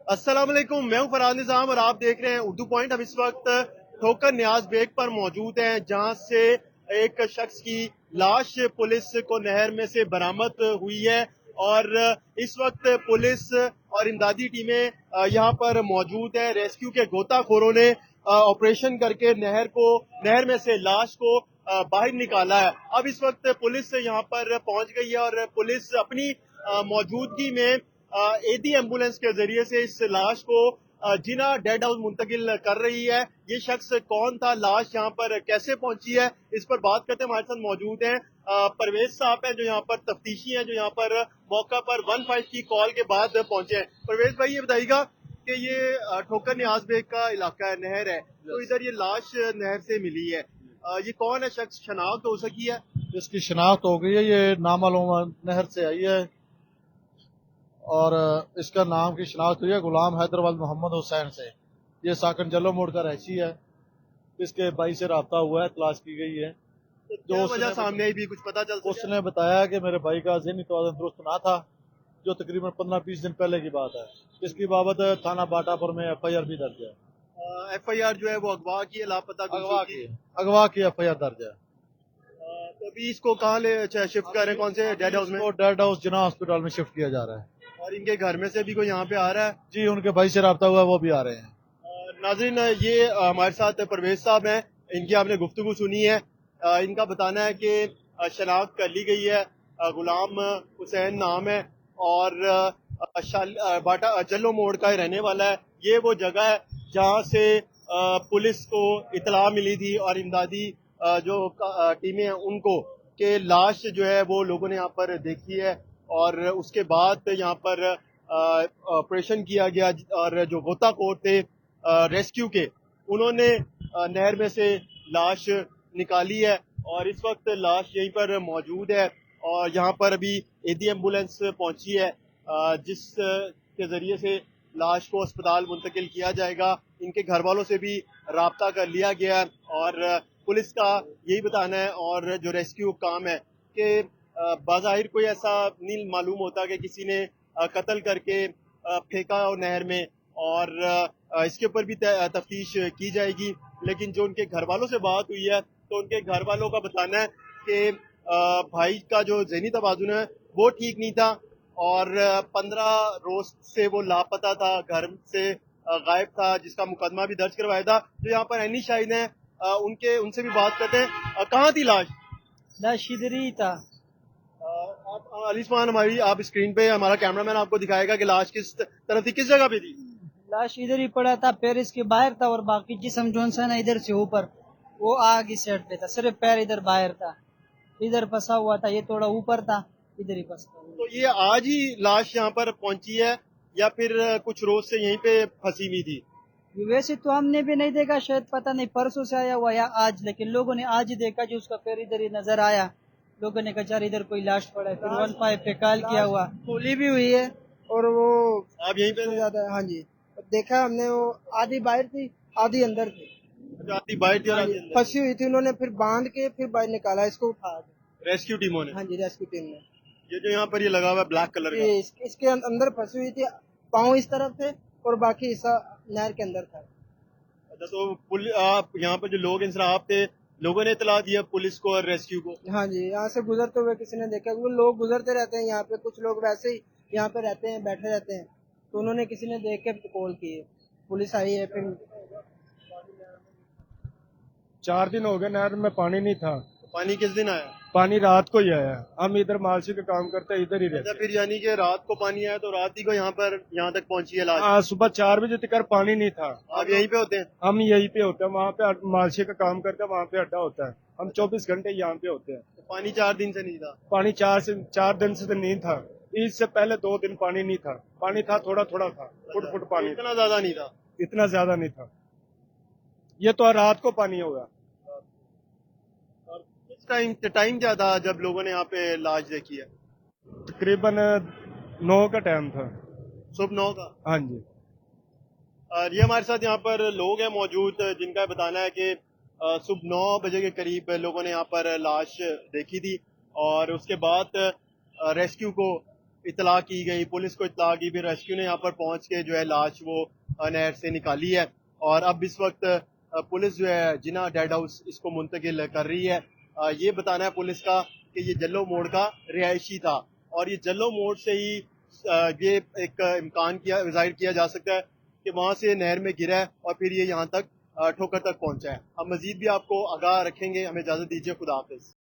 अस्सलाम वालेकुम, मैं हूं फराज निजाम और आप देख रहे हैं उर्दू पॉइंट। हम इस वक्त ठोकर न्याज बेग पर मौजूद हैं, जहां से एक शख्स की लाश पुलिस को नहर में से बरामद हुई है और इस वक्त पुलिस और इमदादी टीमें यहां पर मौजूद है। रेस्क्यू के गोताखोरों ने ऑपरेशन करके नहर में से लाश को बाहर निकाला है। अब इस वक्त पुलिस यहां पर पहुंच गई है और पुलिस अपनी मौजूदगी में एडी एम्बुलेंस के जरिए से इस लाश को जिना डेड हाउस मुंतकिल कर रही है। ये शख्स कौन था, लाश यहाँ पर कैसे पहुंची है, इस पर बात करते हमारे साथ मौजूद हैं परवेज साहब हैं, जो यहाँ पर तफ्तीशी हैं, जो यहाँ पर मौका पर 15 की कॉल के बाद पहुंचे हैं। परवेज भाई, ये बताइएगा कि ये ठोकर न्याज बेग का इलाका है, नहर है, तो इधर ये लाश नहर से मिली है। ये कौन है शख्स, शनाख्त हो सकी है? इसकी शनाख्त हो गई है। ये नामालूम नहर से आई है और इसका नाम की शनाख्त हुई है गुलाम हैदरवाल मोहम्मद हुसैन से। ये साकन जलो मोड़ का रहसी है। इसके भाई से रब्ता हुआ है, तलाश की गई है। तो क्या वजह सामने आई भी, कुछ पता चल सका? उसने बताया कि मेरे भाई का ज़हनी तवाज़ुन दुरुस्त ना था, जो तकरीबन 15-20 दिन पहले की बात है। इसकी बाबत थाना बाटापुर में FIR भी दर्ज है। FIR जो है वो अगवा की है, लापता अगवा की FIR दर्ज है। तो अभी इसको कहाँ ले शिफ्ट कर रहे हैं, कौन से डेड हाउस में? डेड हाउस जिना हॉस्पिटल में शिफ्ट किया जा रहा है। और इनके घर में से भी कोई यहाँ पे आ रहा है? जी, उनके भाई से रब्ता हुआ है, वो भी आ रहे हैं। नाज़रीन, ये हमारे साथ परवेज साहब हैं, इनकी आपने गुफ्तगू सुनी है। इनका बताना है कि शनाख्त कर ली गई है, गुलाम हुसैन नाम है और बाटा जल्लो मोड़ का ही रहने वाला है। ये वो जगह है जहाँ से पुलिस को इतला मिली थी और इमदादी जो टीमें हैं उनको, कि लाश जो है वो लोगों ने यहाँ पर देखी है और उसके बाद यहाँ पर ऑपरेशन किया गया और जो गोताखोर थे रेस्क्यू के, उन्होंने नहर में से लाश निकाली है और इस वक्त लाश यहीं पर मौजूद है और यहाँ पर अभी एडी एम्बुलेंस पहुंची है जिस के जरिए से लाश को अस्पताल मुंतकिल किया जाएगा। इनके घर वालों से भी राब्ता कर लिया गया है और पुलिस का यही बताना है और जो रेस्क्यू काम है कि बाज़ाहिर कोई ऐसा नहीं मालूम होता कि किसी ने कत्ल करके फेंका हो नहर में और इसके ऊपर भी तफ्तीश की जाएगी। लेकिन जो उनके घर वालों से बात हुई है तो उनके घर वालों का बताना है कि भाई का जो ज़हनी तवाज़ुन है वो ठीक नहीं था और 15 रोज से वो लापता था, घर से गायब था, जिसका मुकदमा भी दर्ज करवाया था। जो यहाँ पर एनी शाहिद हैं, उनसे भी बात करते हैं। कहाँ थी लाश? लाश इधर ही था। आप अलीस्मान, हमारी आप स्क्रीन पे, हमारा कैमरामैन आपको दिखाएगा कि लाश किस तरफ थी, किस जगह पे थी? लाश इधर ही पड़ा था, पैर इसके बाहर था और बाकी जिस्म जो है ना इधर से ऊपर, वो आग इस साइड पे था, सिर्फ पैर इधर बाहर था, इधर फंसा हुआ था, ये थोड़ा ऊपर था, इधर ही फंसा। तो ये आज ही लाश यहाँ पर पहुंची है या फिर कुछ रोज से यहीं पे फंसी हुई थी? वैसे तो हमने भी नहीं देखा, शायद पता नहीं परसों से आया हुआ या आज, लेकिन लोगों ने आज ही देखा जो उसका पैर इधर ही नजर आया। लोगों ने कहा इधर कोई लाश पड़ा है, फिर 15 पे कॉल किया हुआ, गोली भी हुई है और वो आप यहीं पे ज्यादा। हाँ जी, देखा हमने, वो आधी बाहर थी आधी अंदर थी, आधी बाहर थी और आधी अंदर? फंसी हुई थी। उन्होंने फिर बांध के फिर बाहर निकाला, इसको उठा रेस्क्यू टीमों ने? हाँ जी, रेस्क्यू टीम ने। ये जो यहाँ पर ये लगा हुआ है ब्लैक कलर का, इसके अंदर फंसी हुई थी, पाँव इस तरफ थे और बाकी हिस्सा नहर के अंदर था। अच्छा, तो आप यहाँ पर जो लोग इंसराफ थे, लोगों ने इतला दिया पुलिस को और रेस्क्यू को? हाँ जी, यहाँ से गुजरते हुए किसी ने देखा, वो लोग गुजरते रहते हैं यहाँ पे, कुछ लोग वैसे ही यहाँ पे रहते हैं, बैठे रहते हैं, तो उन्होंने किसी ने देख के कॉल की है, पुलिस आई है। फिर 4 दिन हो गए नहर में पानी नहीं था। पानी किस दिन आया? पानी रात को ही आया। हम इधर मालसी का काम करते हैं, इधर ही रहते अच्छा, फिर यानी कि रात को पानी आया तो रात ही को यहाँ तक पहुंची है लाश? हैं। सुबह 4 बजे तक पानी नहीं था। आप यहीं पे होते हैं? हम यहीं पे होते हैं, वहाँ पे मालसी का काम करते हैं, वहाँ पे अड्डा होता है। हम 24 घंटे यहाँ पे होते हैं। तो पानी 4 दिन से नहीं था? पानी 4 दिन से तो नहीं था। इससे पहले 2 दिन पानी नहीं था। पानी था, थोड़ा थोड़ा था, फुट पानी, इतना ज्यादा नहीं था? इतना ज्यादा नहीं था। ये तो रात को पानी होगा। टाइम क्या था जब लोगों ने यहाँ पे लाश देखी है? तकरीबन 9 का टाइम था। सुबह 9 का? हाँ जी। और ये हमारे साथ यहाँ पर लोग हैं मौजूद, जिनका बताना है कि सुबह 9 बजे के करीब लोगों ने यहाँ पर लाश देखी थी और उसके बाद रेस्क्यू को इतला की गई, पुलिस को इतला की, फिर रेस्क्यू ने यहाँ पर पहुंच के जो है लाश वो नहर से निकाली है। और अब इस वक्त पुलिस जो है जिना डेड हाउस इसको मुंतकिल कर रही है। ये बताना है पुलिस का कि ये जल्लो मोड़ का रिहायशी था और ये जल्लो मोड़ से ही ये एक इम्कान किया जाहिर किया जा सकता है कि वहां से नहर में गिरा है और फिर ये यहाँ तक ठोकर तक पहुंचा है। हम मजीद भी आपको आगाह रखेंगे। हमें इजाजत दीजिए। खुदा हाफिज।